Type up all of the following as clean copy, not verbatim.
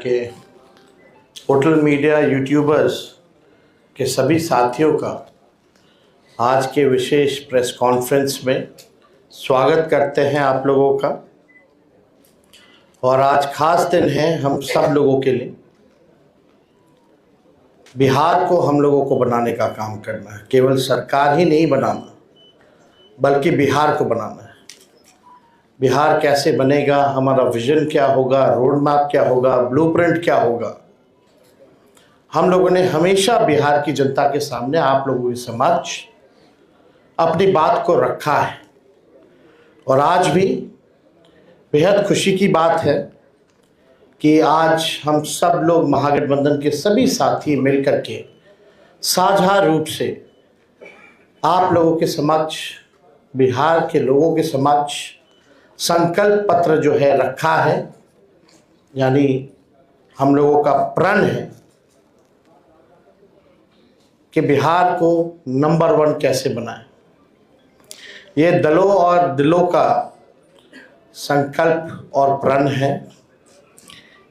के hotel media YouTubers के सभी साथियों का आज के विशेष प्रेस कॉन्फ्रेंस में स्वागत करते हैं आप लोगों का। और आज खास दिन है हम सब लोगों के लिए। बिहार को हम लोगों को बनाने का काम करना है, केवल सरकार ही नहीं बनाना बल्कि बिहार को बनाना है। बिहार कैसे बनेगा, हमारा विजन क्या होगा, रोड मैप क्या होगा, ब्लूप्रिंट क्या होगा, हम लोगों ने हमेशा बिहार की जनता के सामने, आप लोगों के समक्ष अपनी बात को रखा है। और आज भी बेहद खुशी की बात है कि आज हम सब लोग महागठबंधन के सभी साथी मिलकर के साझा रूप से आप लोगों के समक्ष, बिहार के लोगों के समक्ष संकल्प पत्र जो है रखा है। यानी हम लोगों का प्रण है कि बिहार को नंबर 1 कैसे बनाएं। ये दलों और दिलों का संकल्प और प्रण है।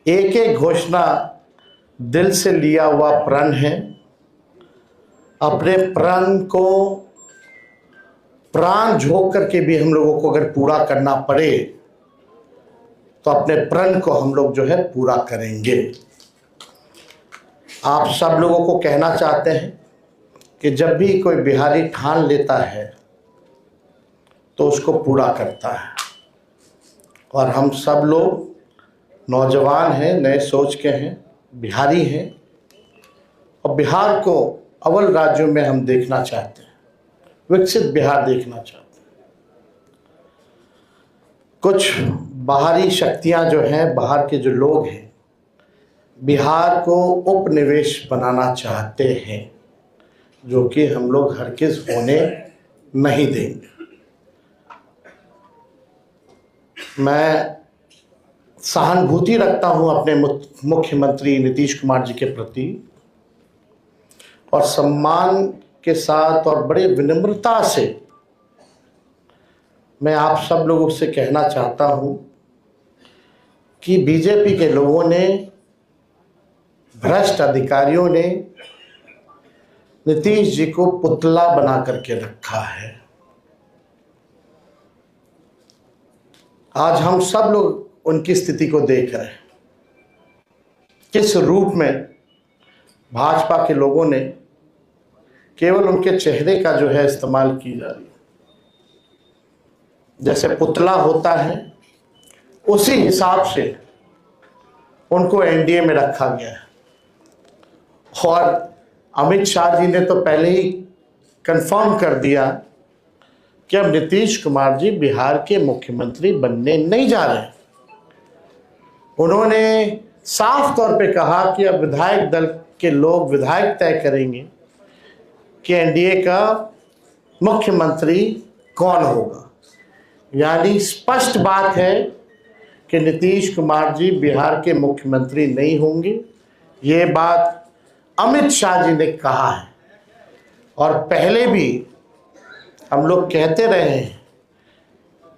एक एक घोषणा दिल से लिया हुआ प्रण है। अपने प्रण को प्राण झोंक करके भी हम लोगों को अगर पूरा करना पड़े तो अपने प्रण को हम लोग जो है पूरा करेंगे। आप सब लोगों को कहना चाहते हैं कि जब भी कोई बिहारी ठान लेता है तो उसको पूरा करता है। और हम सब लोग नौजवान हैं, नए सोच के हैं, बिहारी हैं और बिहार को अव्वल राज्यों में हम देखना चाहते हैं, विकसित बिहार देखना चाहते हैं। कुछ बाहरी शक्तियां जो हैं, बाहर के जो लोग हैं, बिहार को उपनिवेश बनाना चाहते हैं, जो कि हम लोग हरगिज़ होने नहीं देंगे। मैं सहानुभूति रखता हूं अपने मुख्यमंत्री नीतीश कुमार जी के प्रति और सम्मान के साथ और बड़े विनम्रता से मैं आप सब लोगों से कहना चाहता हूं कि बीजेपी के लोगों ने, भ्रष्ट अधिकारियों ने नीतीश जी को पुतला बना करके रखा है। आज हम सब लोग उनकी स्थिति को देख रहे हैं, किस रूप में भाजपा के लोगों ने केवल उनके चेहरे का जो है इस्तेमाल की जा रही है। जैसे पुतला होता है उसी हिसाब से उनको एनडीए में रखा गया है। और अमित शाह जी ने तो पहले ही कंफर्म कर दिया कि अब नीतीश कुमार जी बिहार के मुख्यमंत्री बनने नहीं जा रहे हैं। उन्होंने साफ तौर पे कहा कि अब विधायक दल के लोग, विधायक तय करेंगे कि एनडीए का मुख्यमंत्री कौन होगा। यानी स्पष्ट बात है कि नीतीश कुमार जी बिहार के मुख्यमंत्री नहीं होंगे। ये बात अमित शाह जी ने कहा है और पहले भी हम लोग कहते रहे हैं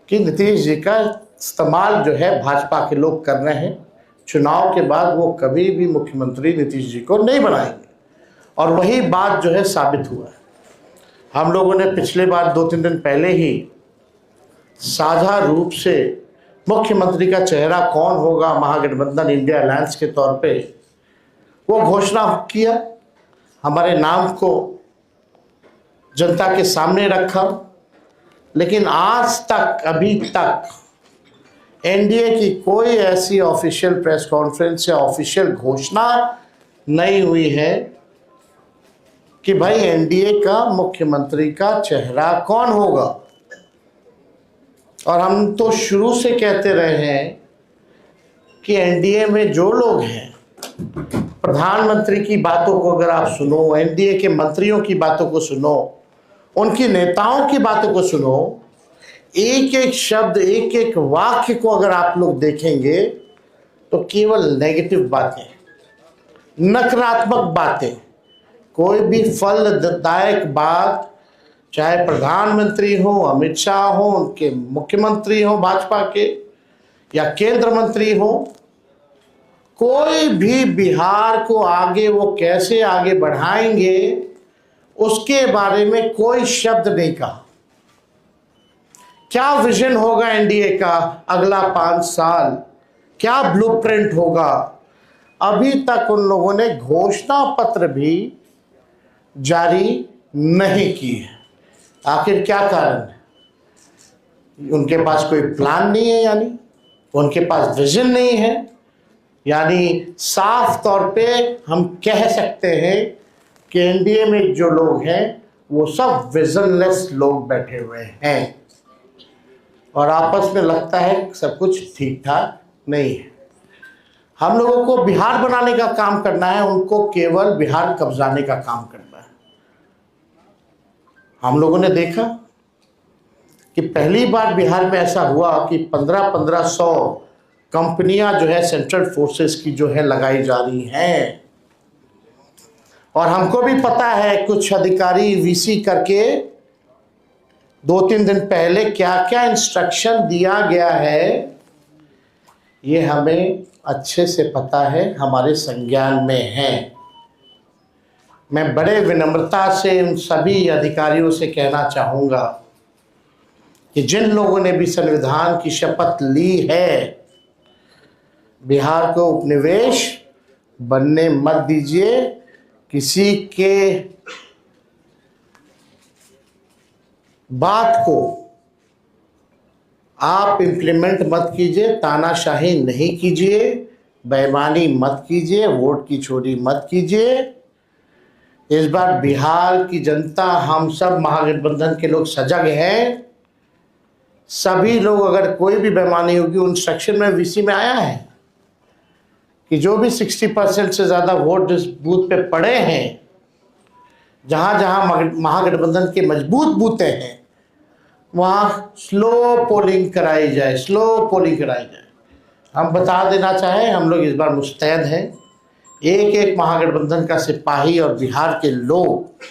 कि नीतीश जी का इस्तेमाल जो है भाजपा के लोग कर रहे हैं। चुनाव के बाद वो कभी भी मुख्यमंत्री नीतीश जी को नहीं बनाएंगे और वही बात जो है साबित हुआ है। हम लोगों ने पिछले बार 2-3 दिन पहले ही साझा रूप से मुख्यमंत्री का चेहरा कौन होगा महागठबंधन इंडिया अलायंस के तौर पे वो घोषणा किया, हमारे नाम को जनता के सामने रखा। लेकिन आज तक, अभी तक एनडीए की कोई ऐसी ऑफिशियल प्रेस कॉन्फ्रेंस या ऑफिशियल घोषणा नहीं हुई है कि भाई एनडीए का मुख्यमंत्री का चेहरा कौन होगा। और हम तो शुरू से कहते रहे हैं कि एनडीए में जो लोग हैं, प्रधानमंत्री की बातों को अगर आप सुनो, एनडीए के मंत्रियों की बातों को सुनो, उनकी नेताओं की बातों को सुनो, एक एक शब्द, एक एक वाक्य को अगर आप लोग देखेंगे तो केवल नेगेटिव बातें, नकारात्मक बातें, कोई भी फलदायक बात, चाहे प्रधानमंत्री हो, अमित शाह हो, उनके मुख्यमंत्री हो भाजपा के, या केंद्र मंत्री हो, कोई भी बिहार को आगे वो कैसे आगे बढ़ाएंगे उसके बारे में कोई शब्द नहीं कहा। क्या विजन होगा एनडीए का अगला 5 साल, क्या ब्लूप्रिंट होगा, अभी तक उन लोगों ने घोषणा पत्र भी जारी नहीं की है। आखिर क्या कारण है? उनके पास कोई प्लान नहीं है, यानी उनके पास विजन नहीं है। यानी साफ तौर पे हम कह सकते हैं कि एनडीए में जो लोग हैं वो सब विजनलेस लोग बैठे हुए हैं और आपस में लगता है सब कुछ ठीक ठाक नहीं है। हम लोगों को बिहार बनाने का काम करना है, उनको केवल बिहार कब्जाने का काम करना है। हम लोगों ने देखा कि पहली बार बिहार में ऐसा हुआ कि 1500 कंपनियां जो है सेंट्रल फोर्सेस की जो है लगाई जा रही हैं। और हमको भी पता है कुछ अधिकारी वीसी करके 2-3 दिन पहले क्या क्या इंस्ट्रक्शन दिया गया है, ये हमें अच्छे से पता है, हमारे संज्ञान में है। मैं बड़े विनम्रता से उन सभी अधिकारियों से कहना चाहूँगा कि जिन लोगों ने भी संविधान की शपथ ली है, बिहार को उपनिवेश बनने मत दीजिए। किसी के बात को आप इम्प्लीमेंट मत कीजिए, तानाशाही नहीं कीजिए, बेईमानी मत कीजिए, वोट की चोरी मत कीजिए। इस बार बिहार की जनता, हम सब महागठबंधन के लोग सजग हैं। सभी लोग, अगर कोई भी बेईमानी होगी, उन सेक्शन में वीसी में आया है कि जो भी 60% से ज़्यादा वोट जिस बूथ पे पड़े हैं, जहाँ जहाँ महागठबंधन के मजबूत बूथें हैं, वहाँ स्लो पोलिंग कराई जाए, स्लो पोलिंग कराई जाए। हम बता देना चाहें, हम लोग इस बार मुस्तैद हैं। एक एक महागठबंधन का सिपाही और बिहार के लोग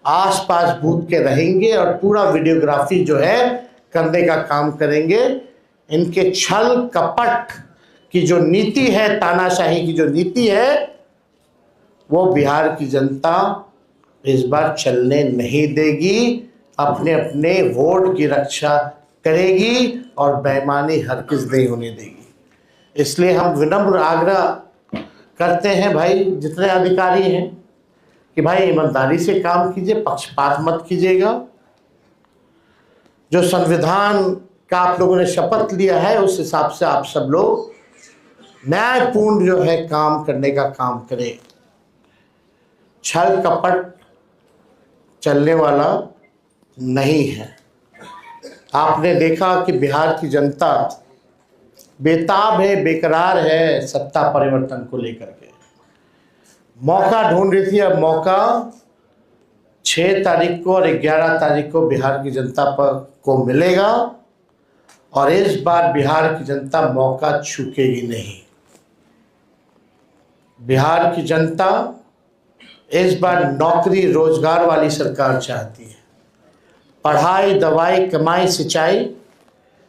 आसपास बूथ के रहेंगे और पूरा वीडियोग्राफी जो है करने का काम करेंगे। इनके छल कपट की जो नीति है, तानाशाही की जो नीति है, वो बिहार की जनता इस बार चलने नहीं देगी। अपने अपने वोट की रक्षा करेगी और बेईमानी हरगिज़ नहीं होने देगी। इसलिए हम विनम्र आग्रह करते हैं भाई, जितने अधिकारी हैं, कि भाई ईमानदारी से काम कीजिए, पक्षपात मत कीजिएगा। जो संविधान का आप लोगों ने शपथ लिया है, उस हिसाब से आप सब लोग न्यायपूर्ण जो है काम करने का काम करें। छल कपट चलने वाला नहीं है। आपने देखा कि बिहार की जनता बेताब है, बेकरार है सत्ता परिवर्तन को लेकर के। मौका ढूंढ रही थी, अब मौका 6 तारीख को और 11 तारीख को बिहार की जनता को मिलेगा और इस बार बिहार की जनता मौका चूकेगी नहीं। बिहार की जनता इस बार नौकरी रोजगार वाली सरकार चाहती है। पढ़ाई, दवाई, कमाई, सिंचाई,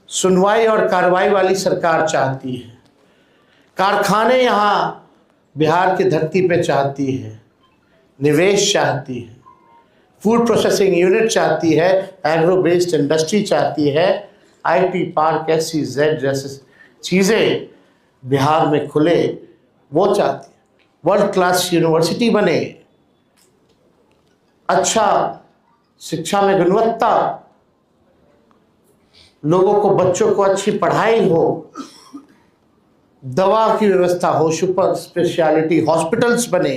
सुनवाई और कार्रवाई वाली सरकार चाहती है। कारखाने यहाँ बिहार की धरती पे चाहती है, निवेश चाहती है, फूड प्रोसेसिंग यूनिट चाहती है, एग्रो बेस्ड इंडस्ट्री चाहती है, आईटी पार्क, SEZ जैसे चीज़ें बिहार में खुले, वो चाहती है। वर्ल्ड क्लास यूनिवर्सिटी बने, अच्छा शिक्षा में गुणवत्ता, लोगों को, बच्चों को अच्छी पढ़ाई हो, दवा की व्यवस्था हो, सुपर स्पेशलिटी हॉस्पिटल्स बने,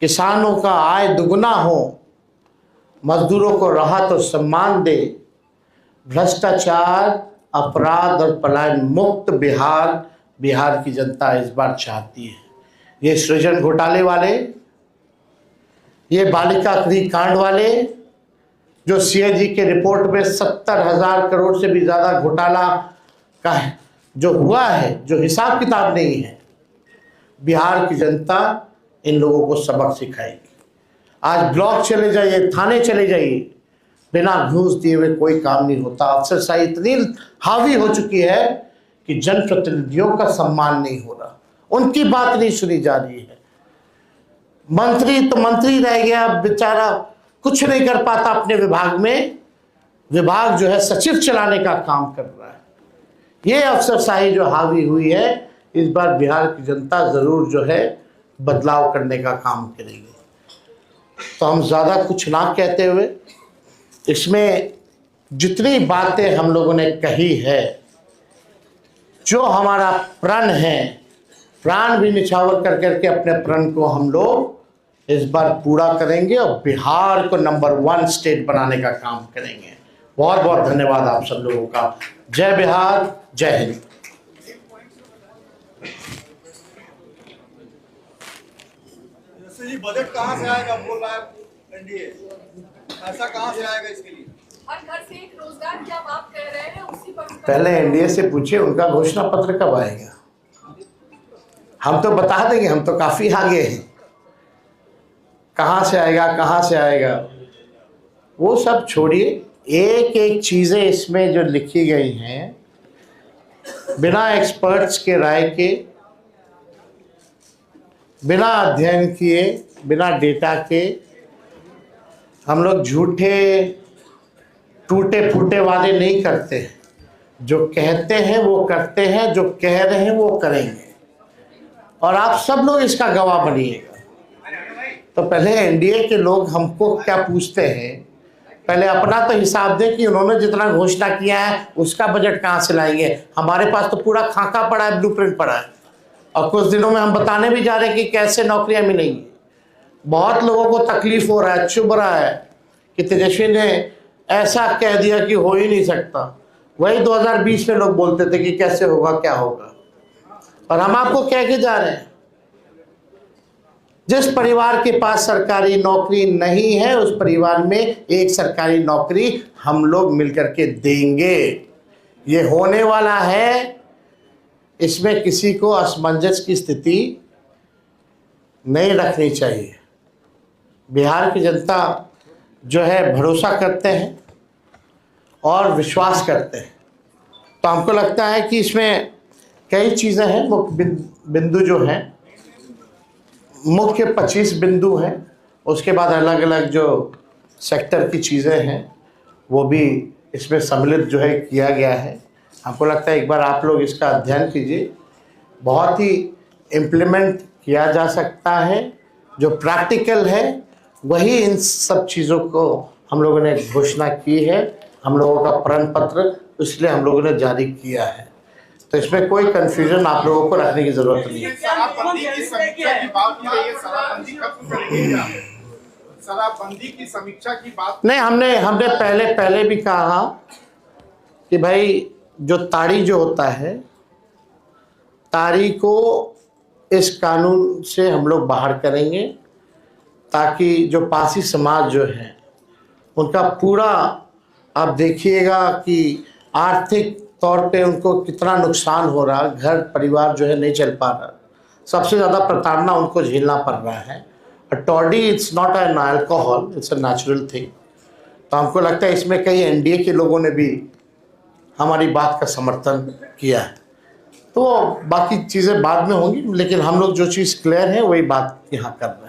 किसानों का आय दुगना हो, मजदूरों को राहत और सम्मान दे, भ्रष्टाचार, अपराध और पलायन मुक्त बिहार की जनता इस बार चाहती है। ये सृजन घोटाले वाले, ये बालिका गृह कांड वाले, जो CAG के रिपोर्ट में 70,000 करोड़ से भी ज़्यादा घोटाला का जो हुआ है, जो हिसाब किताब नहीं है, बिहार की जनता इन लोगों को सबक सिखाएगी। आज ब्लॉक चले जाइए, थाने चले जाइए, बिना घूस दिए हुए कोई काम नहीं होता। अफसरशाही इतनी हावी हो चुकी है कि जनप्रतिनिधियों का सम्मान नहीं हो रहा, उनकी बात नहीं सुनी जा रही है। मंत्री तो मंत्री रह गया बेचारा, कुछ नहीं कर पाता अपने विभाग में। विभाग जो है सचिव चलाने का काम कर रहा है। ये अफसरशाही जो हावी हुई है, इस बार बिहार की जनता जरूर जो है बदलाव करने का काम करेगी। तो हम ज़्यादा कुछ ना कहते हुए, इसमें जितनी बातें हम लोगों ने कही है, जो हमारा प्रण है, प्राण भी निछावर कर करके अपने प्रण को हम लोग इस बार पूरा करेंगे और बिहार को नंबर 1 स्टेट बनाने का काम करेंगे। बहुत बहुत धन्यवाद आप सब लोगों का। जय बिहार, जय हिंद। जी बजट कहाँ से आएगा बोल रहा है एनडीए, ऐसा कहाँ से आएगा इसके लिए? हर घर से एक रोजगार की आप बात कर रहे हैं, उसी पर पहले एनडीए से पूछिए उनका घोषणा पत्र कब आएगा। हम तो बता देंगे, हम तो काफी आगे हैं। कहाँ से आएगा, कहाँ से आएगा, वो सब छोड़िए। एक एक चीजें इसमें जो लिखी गई हैं, बिना एक्सपर्ट्स के राय के, बिना अध्ययन किए, बिना डेटा के हम लोग झूठे टूटे फूटे वादे नहीं करते हैं। जो कहते हैं वो करते हैं, जो कह रहे हैं वो करेंगे, और आप सब लोग इसका गवाह बनिएगा। तो पहले एनडीए के लोग हमको क्या पूछते हैं, पहले अपना तो हिसाब दें कि उन्होंने जितना घोषणा किया है उसका बजट कहाँ से लाएंगे। हमारे पास तो पूरा खाका पड़ा है, ब्लूप्रिंट पड़ा है, और कुछ दिनों में हम बताने भी जा रहे हैं कि कैसे नौकरियां मिलेंगी। बहुत लोगों को तकलीफ हो रहा है, चुभ रहा है कि तेजस्वी ने ऐसा कह दिया कि हो ही नहीं सकता। वही 2020 में लोग बोलते थे कि कैसे होगा, क्या होगा, और हम आपको कह के जा रहे हैं, जिस परिवार के पास सरकारी नौकरी नहीं है उस परिवार में एक सरकारी नौकरी हम लोग मिलकर के देंगे। ये होने वाला है, इसमें किसी को असमंजस की स्थिति नहीं रखनी चाहिए। बिहार की जनता जो है भरोसा करते हैं और विश्वास करते हैं। तो हमको लगता है कि इसमें कई चीज़ें हैं, मुख्य बिंदु जो हैं, मुख्य 25 बिंदु हैं, उसके बाद अलग अलग जो सेक्टर की चीज़ें हैं वो भी इसमें सम्मिलित जो है किया गया है। हमको लगता है एक बार आप लोग इसका अध्ययन कीजिए, बहुत ही इम्प्लीमेंट किया जा सकता है। जो प्रैक्टिकल है वही इन सब चीज़ों को हम लोगों ने घोषणा की है, हम लोगों का प्रण पत्र इसलिए हम लोगों ने जारी किया है। तो इसमें कोई कंफ्यूजन आप लोगों को रखने की जरूरत नहीं है। शराबबंदी की समीक्षा की बात की है, ये शराबबंदी कब करेंगे क्या? शराबबंदी की समीक्षा की बात नहीं, हमने पहले भी कहा कि भाई जो ताड़ी जो होता है, ताड़ी को इस कानून से हम लोग बाहर करेंगे, ताकि जो पासी समाज जो है उनका पूरा, आप देखिएगा कि आर्थिक तौर पे उनको कितना नुकसान हो रहा, घर परिवार जो है नहीं चल पा रहा, सबसे ज़्यादा प्रताड़ना उनको झेलना पड़ रहा है। Toddy it's not an alcohol, it's a natural thing. तो हमको लगता है इसमें कई एनडीए के लोगों ने भी हमारी बात का समर्थन किया है। तो बाकी चीज़ें बाद में होंगी, लेकिन हम लोग जो चीज़ क्लियर है वही बात यहाँ कर रहे हैं।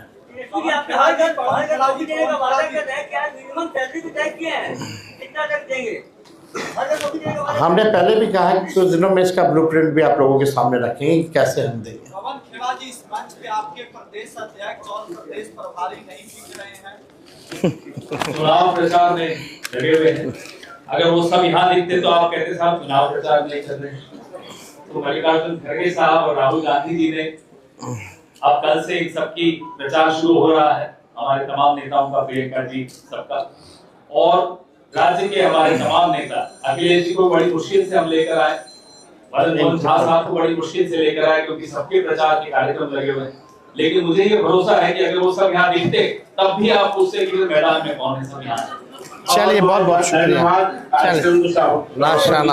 हमने पहले भी कहा कि कुछ दिनों में इसका ब्लूप्रिंट भी आप लोगों के सामने रखेंगे कि कैसे हम देंगे। पवन खेड़ा जी, इस मंच पे आपके प्रदेश अध्यक्ष और प्रदेश प्रभारी नहीं दिख रहे हैं। चुनाव प्रचार में लगे हुए हैं। अगर वो सब यहाँ दिखते तो आप कहते साहब चुनाव प्रचार नहीं कर रहे हैं। तो मल्लिकार्जुन खड़गे साहब और राहुल गांधी जी ने अब कल से इन सबकी प्रचार शुरू हो रहा है, हमारे तमाम नेताओं का, प्रियंका जी सबका, और राज्य के हमारे तमाम नेता। अखिलेश जी को बड़ी मुश्किल से हम लेकर आए, भरत मोहन झा साहब को बड़ी मुश्किल से लेकर आए, क्योंकि सबके प्रचार के कार्यक्रम लगे हुए हैं। लेकिन मुझे ये भरोसा है कि अगर वो सब यहाँ दिखते तब भी आप पूछते कि मैदान में कौन है सब यहाँ। चलिए, बहुत बहुत शुक्रिया। नाश्ता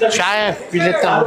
चाय पी लेता हूँ।